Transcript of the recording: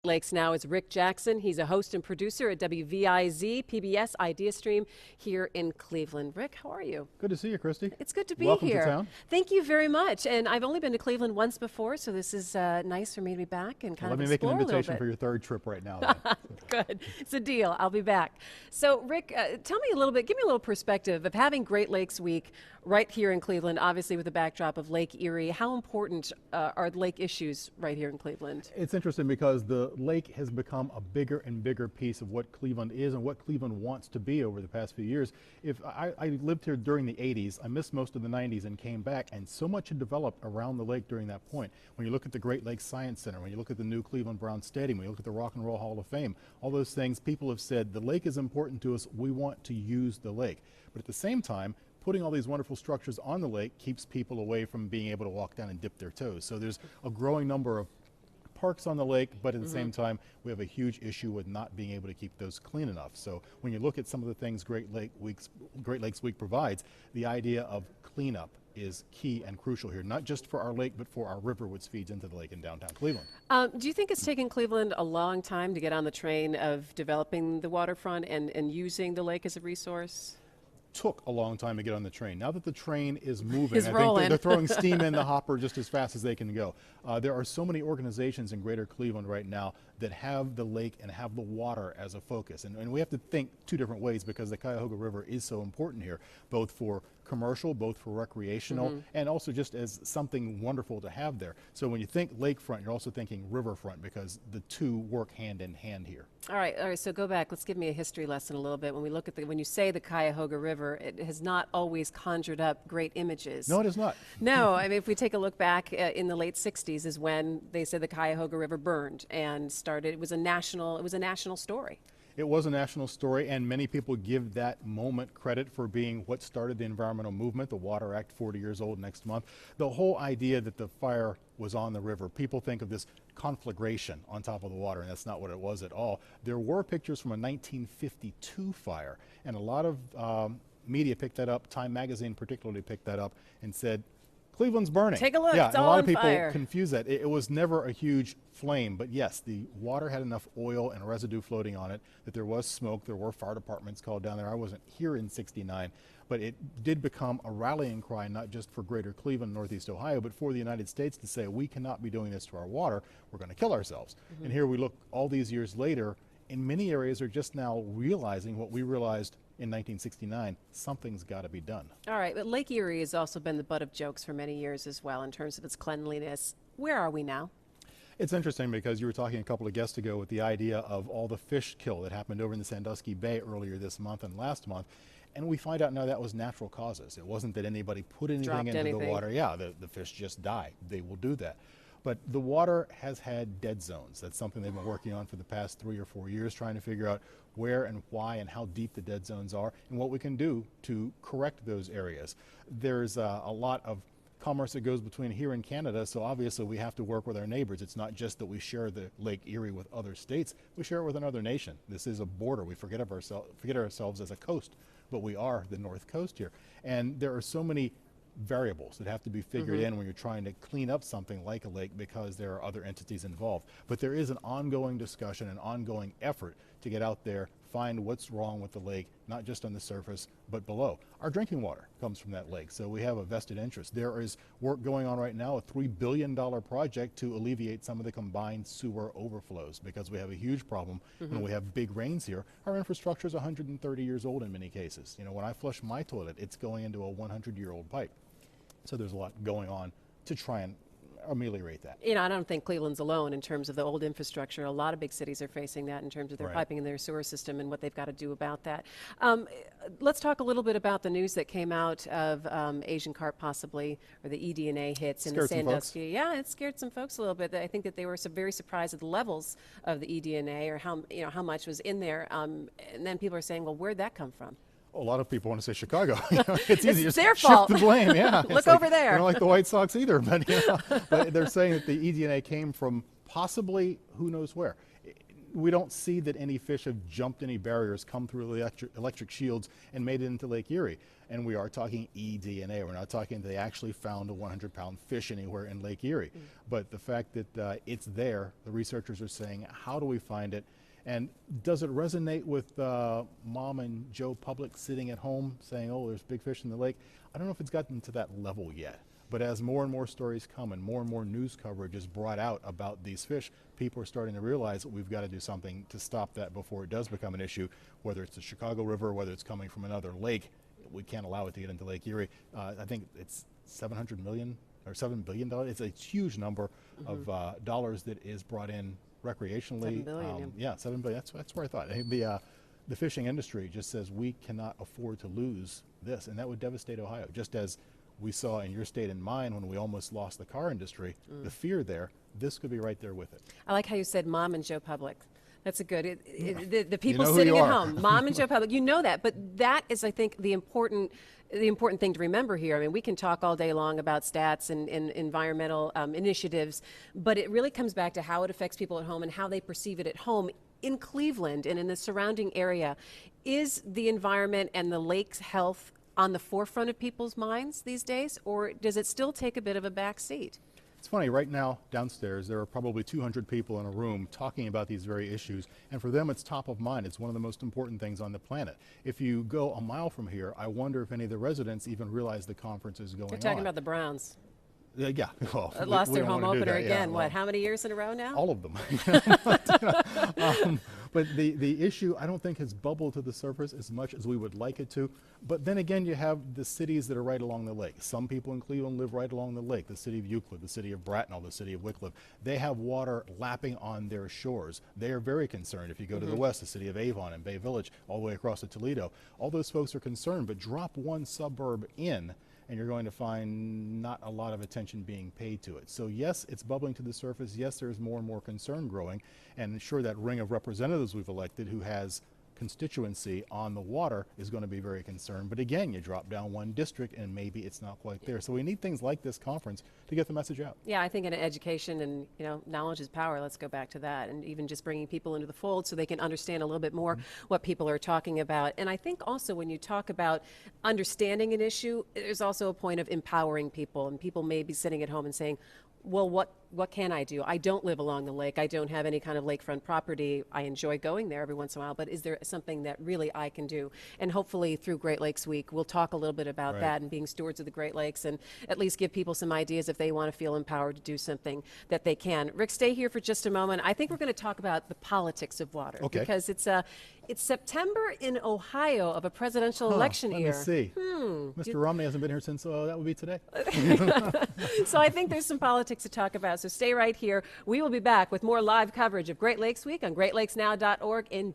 Lakes now is Rick Jackson. He's a host and producer at WVIZ, PBS Ideastream here in Cleveland. Rick, how are you? Good to see you, Christy. It's good to be Welcome here. to town. Thank you very much. And I've only been to Cleveland once before, so this is nice for me to be back and kind of explore a little bit. Let me make an invitation for your third trip right now. Good. It's a deal. I'll be back. So, Rick, tell me a little bit, give me a little perspective of having Great Lakes Week right here in Cleveland, obviously with the backdrop of Lake Erie. How important are lake issues right here in Cleveland? It's interesting because the lake has become a bigger and bigger piece of what Cleveland is and what Cleveland wants to be over the past few years. If I lived here during the 80s, I missed most of the 90s and came back, and so much had developed around the lake during that point. When you look at the Great Lakes Science Center, when you look at the new Cleveland Brown Stadium, when you look at the Rock and Roll Hall of Fame, all those things, people have said the lake is important to us, we want to use the lake. But at the same time, putting all these wonderful structures on the lake keeps people away from being able to walk down and dip their toes. So there's a growing number of parks on the lake, but at the same time, we have a huge issue with not being able to keep those clean enough. So when you look at some of the things Great Lakes Week provides, the idea of cleanup is key and crucial here, not just for our lake, but for our river, which feeds into the lake in downtown Cleveland. Do you think it's taken Cleveland a long time to get on the train of developing the waterfront and using the lake as a resource? Took a long time to get on the train. Now that the train is moving, I rolling. think they're throwing steam in the hopper just as fast as they can go. There are so many organizations in greater Cleveland right now that have the lake and have the water as a focus. And we have to think two different ways because the Cuyahoga River is so important here, both for commercial, both for recreational, and also just as something wonderful to have there. So when you think lakefront, you're also thinking riverfront because the two work hand in hand here. All right, so go back. Let's give me a history lesson a little bit. When we look at when you say the Cuyahoga River, it has not always conjured up great images. No, it is not. No, I mean, if we take a look back in the late 60s is when they said the Cuyahoga River burned and started. It was a national story. It was a national story, and many people give that moment credit for being what started the environmental movement, the Water Act, 40 years old next month. The whole idea that the fire was on the river, people think of this conflagration on top of the water, and that's not what it was at all. There were pictures from a 1952 fire, and a lot of media picked that up. Time magazine particularly picked that up and said, Cleveland's burning. Take a look, yeah, it's and all a lot of on people fire. confuse that. It was never a huge flame, but yes, the water had enough oil and residue floating on it that there was smoke. There were fire departments called down there. I wasn't here in '69, but it did become a rallying cry, not just for greater Cleveland, Northeast Ohio, but for the United States to say, we cannot be doing this to our water. We're going to kill ourselves. And here we look all these years later, in many areas are just now realizing what we realized in 1969, something's got to be done. All right, but Lake Erie has also been the butt of jokes for many years as well in terms of its cleanliness. Where are we now? It's interesting because you were talking a couple of guests ago with the idea of all the fish kill that happened over in the Sandusky Bay earlier this month and last month. And we find out now that was natural causes. It wasn't that anybody put anything into the water. Yeah, the fish just die. They will do that. But the water has had dead zones. That's something they've been working on for the past 3 or 4 years, trying to figure out where and why and how deep the dead zones are and what we can do to correct those areas. There's a lot of commerce that goes between here and Canada, so obviously we have to work with our neighbors. It's not just that we share the Lake Erie with other states, we share it with another nation. This is a border. We forget ourselves as a coast, but we are the North Coast here. And there are so many variables that have to be figured in when you're trying to clean up something like a lake because there are other entities involved. But there is an ongoing discussion, an ongoing effort to get out there, find what's wrong with the lake, not just on the surface, but below. Our drinking water comes from that lake, so we have a vested interest. There is work going on right now, a $3 billion project to alleviate some of the combined sewer overflows because we have a huge problem when we have big rains here. Our infrastructure is 130 years old in many cases. You know, when I flush my toilet, it's going into a 100-year-old pipe. So there's a lot going on to try and ameliorate that. You know, I don't think Cleveland's alone in terms of the old infrastructure. A lot of big cities are facing that in terms of their piping and their sewer system and what they've got to do about that. Let's talk a little bit about the news that came out of Asian carp possibly, or the eDNA hits in the Sandusky. Yeah, it scared some folks a little bit. I think that they were very surprised at the levels of the eDNA or how much was in there. And then people are saying, well, where'd that come from? A lot of people want to say Chicago. It's easy. It's just their shift fault. the blame. Yeah. Look over there. I don't like the White Sox either, but, but they're saying that the eDNA came from possibly who knows where. we don't see that any fish have jumped any barriers, come through electric shields, and made it into Lake Erie. And we are talking eDNA. We're not talking they actually found a 100-pound fish anywhere in Lake Erie. But the fact that it's there, the researchers are saying, how do we find it? And does it resonate with Mom and Joe Public sitting at home saying, oh, there's big fish in the lake? I don't know if it's gotten to that level yet. But as more and more stories come and more news coverage is brought out about these fish, people are starting to realize that we've got to do something to stop that before it does become an issue, whether it's the Chicago River, whether it's coming from another lake. We can't allow it to get into Lake Erie. I think it's $700 million or $7 billion. It's a huge number of dollars that is brought in recreationally. $7 billion. Yeah, $7 billion. That's where I thought. The fishing industry just says we cannot afford to lose this, and that would devastate Ohio, just as we saw in your state and mine when we almost lost the car industry. The fear there, this could be right there with it. I like how you said Mom and Joe Public. That's a good, the people You know who sitting you at are. home, Mom and Joe Public, you know that, but that is, I think, the important thing to remember here. I mean, we can talk all day long about stats and environmental initiatives, but it really comes back to how it affects people at home and how they perceive it at home. In Cleveland and in the surrounding area, is the environment and the lake's health on the forefront of people's minds these days, or does it still take a bit of a back seat? It's funny, right now downstairs there are probably 200 people in a room talking about these very issues, and for them it's top of mind. It's one of the most important things on the planet. If you go a mile from here, I wonder if any of the residents even realize the conference is going on. They're talking about the Browns. Yeah, well, lost we their don't home wanna do opener that. again. Yeah, What, how many years in a row now? all of them. But the issue, I don't think, has bubbled to the surface as much as we would like it to. But then again, you have the cities that are right along the lake. Some people in Cleveland live right along the lake. The city of Euclid, the city of Bracknell, the city of Wickliffe. They have water lapping on their shores. They are very concerned. If you go to the west, the city of Avon and Bay Village, all the way across to Toledo, all those folks are concerned. But drop one suburb in, and you're going to find not a lot of attention being paid to it. So yes, it's bubbling to the surface. Yes, there's more and more concern growing. And sure, that ring of representatives we've elected who has constituency on the water is going to be very concerned. But again, you drop down one district and maybe it's not quite there. So we need things like this conference to get the message out. Yeah, I think in education and, knowledge is power. Let's go back to that. And even just bringing people into the fold so they can understand a little bit more what people are talking about. And I think also when you talk about understanding an issue, there's also a point of empowering people. And people may be sitting at home and saying, well, what can I do? I don't live along the lake. I don't have any kind of lakefront property. I enjoy going there every once in a while, but is there something that really I can do? And hopefully through Great Lakes Week, we'll talk a little bit about that and being stewards of the Great Lakes and at least give people some ideas if they want to feel empowered to do something that they can. Rick, stay here for just a moment. I think we're going to talk about the politics of water because it's September in Ohio of a presidential election year. Let me see. Mr. Romney hasn't been here since, that would be today. So I think there's some politics to talk about. So stay right here. We will be back with more live coverage of Great Lakes Week on greatlakesnow.org in